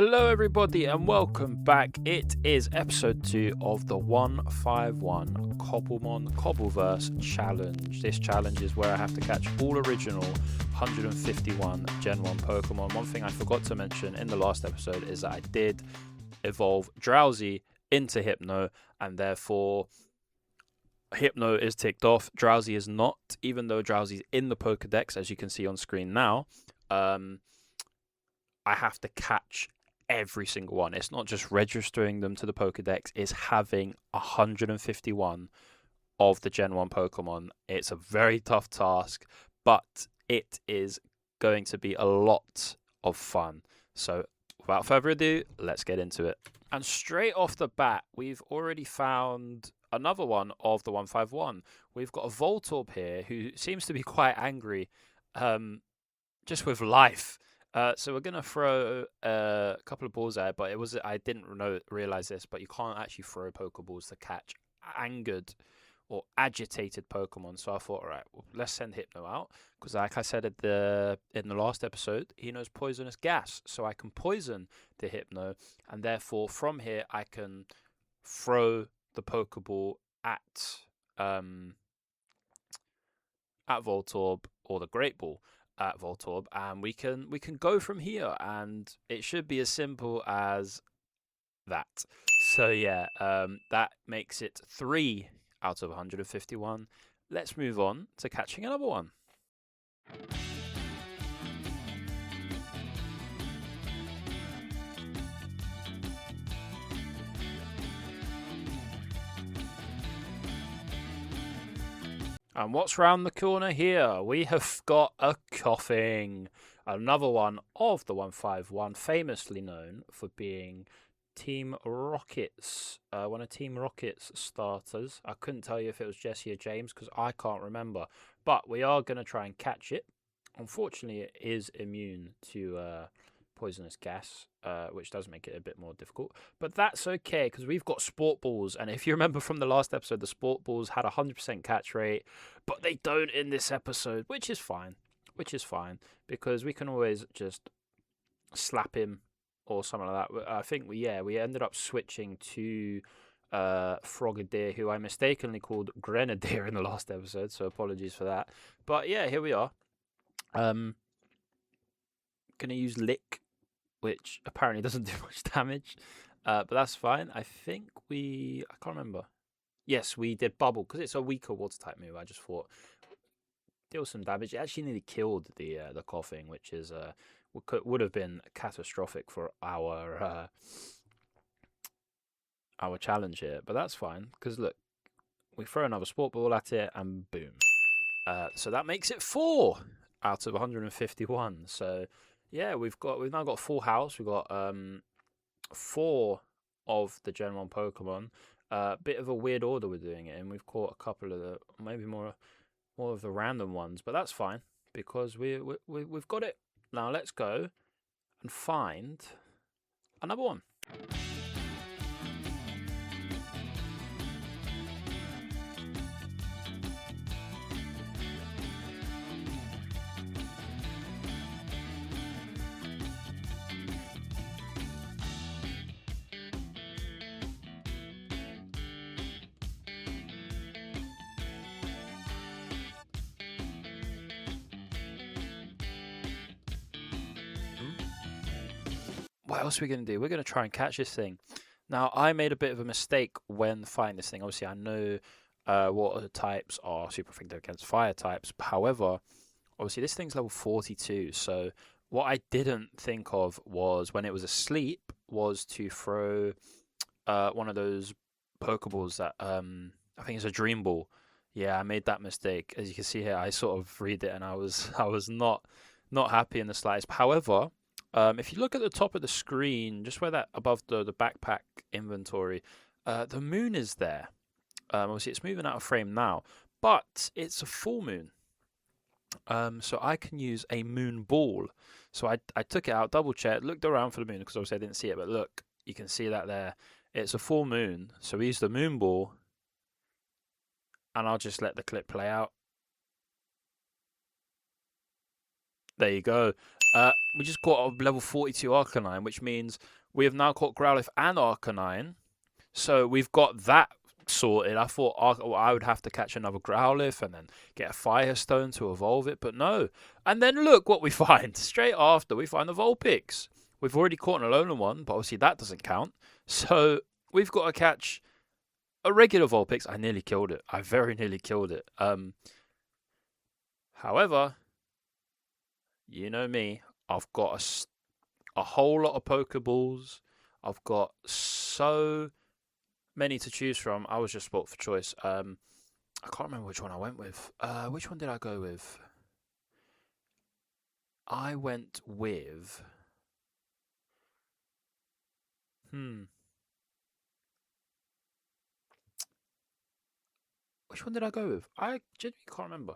Hello, everybody, and welcome back. It is episode 2 of the 151 Cobblemon Cobbleverse challenge. This challenge is where I have to catch all original 151 Gen 1 Pokemon. One thing I forgot to mention in the last episode is that I did evolve Drowsy into Hypno, and therefore Hypno is ticked off. Drowsy is not, even though Drowsy is in the Pokédex, as you can see on screen now. I have to catch every single one. It's not just registering them to the Pokédex, it's having 151 of the Gen 1 Pokemon. It's a very tough task, but it is going to be a lot of fun. So without further ado, let's get into it. And straight off the bat, we've already found another one of the 151. We've got a Voltorb here who seems to be quite angry just with life. So we're gonna throw a couple of balls there, but I didn't realize this, but you can't actually throw Pokeballs to catch angered or agitated Pokemon. So I thought, all right, well, let's send Hypno out because, like I said in the last episode, he knows poisonous gas, so I can poison the Hypno, and therefore from here I can throw the Pokeball at Voltorb or the Great Ball at Voltorb, and we can go from here, and it should be as simple as that. So yeah, that makes it 3 out of 151. Let's move on to catching another one. And what's round the corner here? We have got a Coughing. Another one of the 151, famously known for being Team Rocket's, one of Team Rocket's starters. I couldn't tell you if it was Jesse or James because I can't remember. But we are going to try and catch it. Unfortunately, it is immune to poisonous gas, which does make it a bit more difficult, but that's okay because we've got Sport Balls, and if you remember from the last episode, the Sport Balls had a 100% catch rate, but they don't in this episode, which is fine because we can always just slap him or something like that. I think we ended up switching to Frogadier, who I mistakenly called Grenadier in the last episode, so apologies for that. But yeah, here we are. Gonna use Lick, which apparently doesn't do much damage, but that's fine. I think I can't remember. Yes, we did Bubble, because it's a weaker water-type move. I just thought, deal some damage. It actually nearly killed the Coughing, which is would have been catastrophic for our challenge here, but that's fine, because look, we throw another Sport Ball at it, and boom. So that makes it 4 out of 151, so... yeah, we've now got a full house. We've got 4 of the Gen 1 Pokemon. Bit of a weird order we're doing it in. We've caught a couple of maybe more of the random ones, but that's fine because we've got it. Now let's go and find another one. What else are we going to do? We're going to try and catch this thing. Now, I made a bit of a mistake when fighting this thing. Obviously, I know water types are super effective against fire types. However, obviously, this thing's level 42. So what I didn't think of was, when it was asleep, was to throw one of those Pokeballs that I think it's a Dream Ball. Yeah, I made that mistake. As you can see here, I sort of read it and I was not happy in the slightest. However, if you look at the top of the screen, just where that above the backpack inventory, the moon is there. Obviously, it's moving out of frame now, but it's a full moon. So I can use a moon ball. So I took it out, double checked, looked around for the moon because obviously I didn't see it. But look, you can see that there. It's a full moon. So we use the moon ball, and I'll just let the clip play out. There you go. we just caught a level 42 Arcanine, which means we have now caught Growlithe and Arcanine. So we've got that sorted. I thought I would have to catch another Growlithe and then get a Firestone to evolve it, but no. And then look what we find. Straight after, we find the Vulpix. We've already caught an Alolan one, but obviously that doesn't count. So we've got to catch a regular Vulpix. I nearly killed it. I very nearly killed it. However, you know me. I've got a whole lot of Pokeballs. I've got so many to choose from. I was just spoilt for choice. I can't remember which one I went with. Which one did I go with? I went with... Which one did I go with? I genuinely can't remember.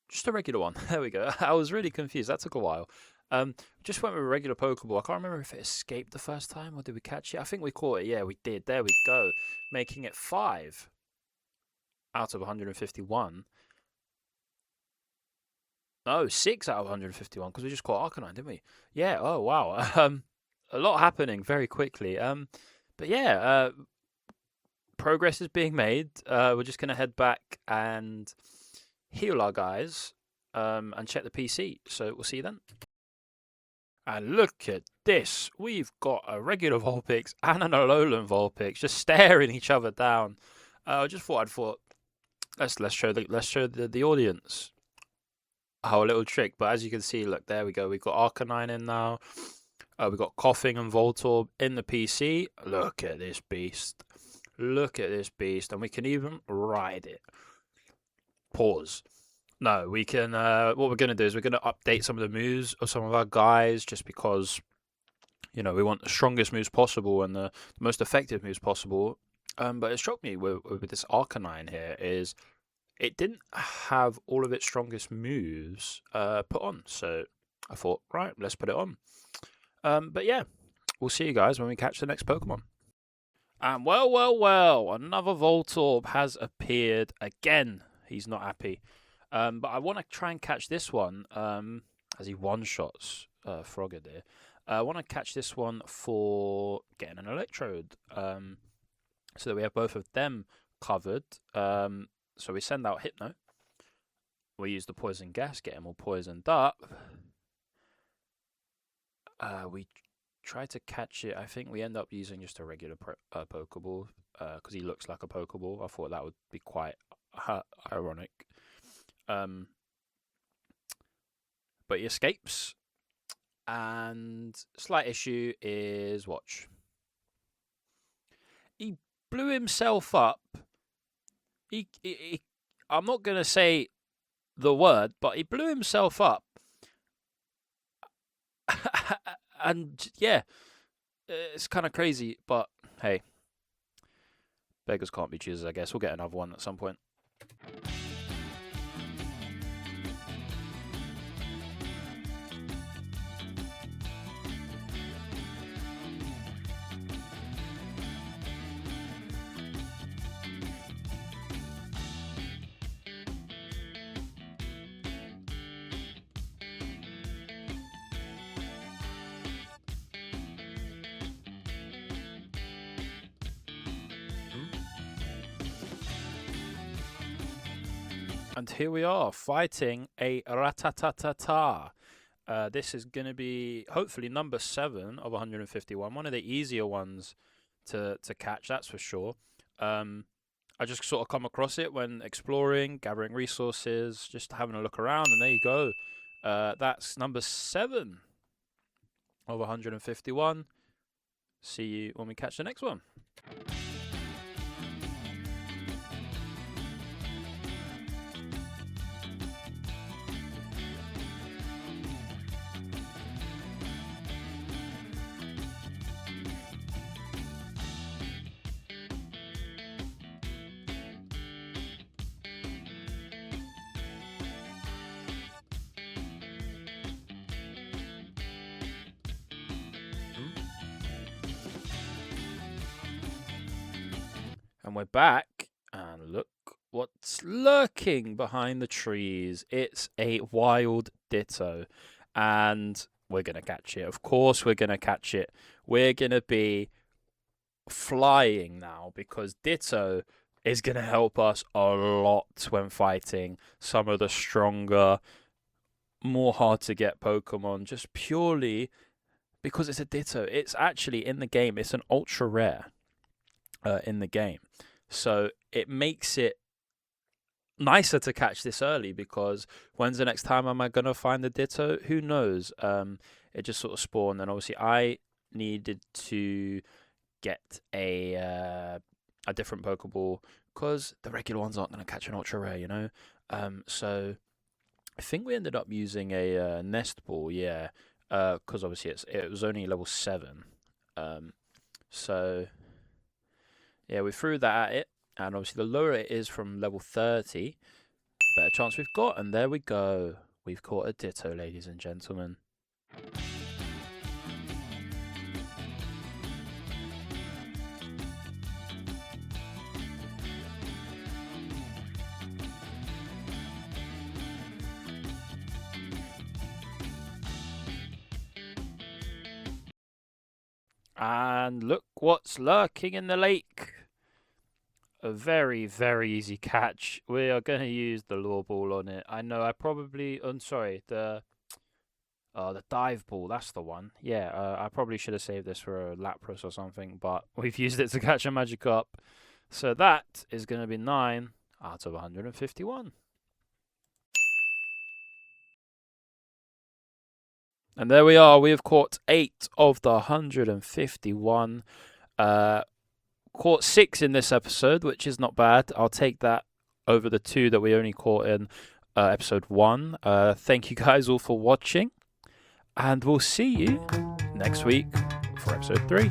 Just a regular one. There we go. I was really confused. That took a while. Just went with a regular Pokeball. I can't remember if it escaped the first time or did we catch it. I think we caught it. Yeah, we did. There we go. Making it 5 out of 151. No, 6 out of 151 because we just caught Arcanine, didn't we? Yeah. Oh wow. A lot happening very quickly. But yeah, progress is being made. We're just gonna head back and heal our guys and check the PC. So we'll see you then. And look at this. We've got a regular Vulpix and an Alolan Vulpix just staring each other down. I just thought let's show the audience our little trick. But as you can see, look, there we go. We've got Arcanine in now. We've got Coughing and Voltorb in the PC. Look at this beast. Look at this beast. And we can even ride it. Pause. No, we can. What we're going to do is we're going to update some of the moves of some of our guys just because, you know, we want the strongest moves possible and the most effective moves possible. But it struck me with this Arcanine here is it didn't have all of its strongest moves put on. So I thought, right, let's put it on. But yeah, we'll see you guys when we catch the next Pokemon. And well, another Voltorb has appeared again. He's not happy. But I want to try and catch this one as he one-shots Frogadier. I want to catch this one for getting an Electrode so that we have both of them covered. So we send out Hypno. We use the Poison Gas, get him all poisoned up. We try to catch it. I think we end up using just a regular Pokeball because he looks like a Pokeball. I thought that would be quite ironic. But he escapes. And slight issue is, watch. He blew himself up. I'm not going to say the word, but he blew himself up. And yeah, it's kind of crazy, but hey, beggars can't be choosers, I guess. We'll get another one at some point. And here we are, fighting a Rattata. This is going to be, hopefully, number 7 of 151. One of the easier ones to catch, that's for sure. I just sort of come across it when exploring, gathering resources, just having a look around, and there you go. That's number 7 of 151. See you when we catch the next one. And we're back, and what's lurking behind the trees. It's a wild Ditto, and we're going to catch it. Of course, we're going to catch it. We're going to be flying now because Ditto is going to help us a lot when fighting some of the stronger, more hard to get Pokemon, just purely because it's a Ditto. It's actually in the game, it's an ultra rare in the game. So it makes it nicer to catch this early because when's the next time am I going to find the Ditto? Who knows? It just sort of spawned, and obviously I needed to get a different Pokeball because the regular ones aren't going to catch an ultra rare, you know. So I think we ended up using a nest ball, yeah, because obviously it was only level 7. So yeah, we threw that at it, and obviously the lower it is from level 30, the better chance we've got. And there we go, we've caught a Ditto, ladies and gentlemen. And look what's lurking in the lake. A very, very easy catch. We are going to use the lure ball on it. I know I probably... I'm sorry, the dive ball, that's the one. Yeah, I probably should have saved this for a Lapras or something, but we've used it to catch a Magikarp. So that is going to be 9 out of 151. And there we are. We have caught 8 of the 151. Caught 6 in this episode, which is not bad. I'll take that over the 2 that we only caught in episode 1. Thank you guys all for watching. And we'll see you next week for episode 3.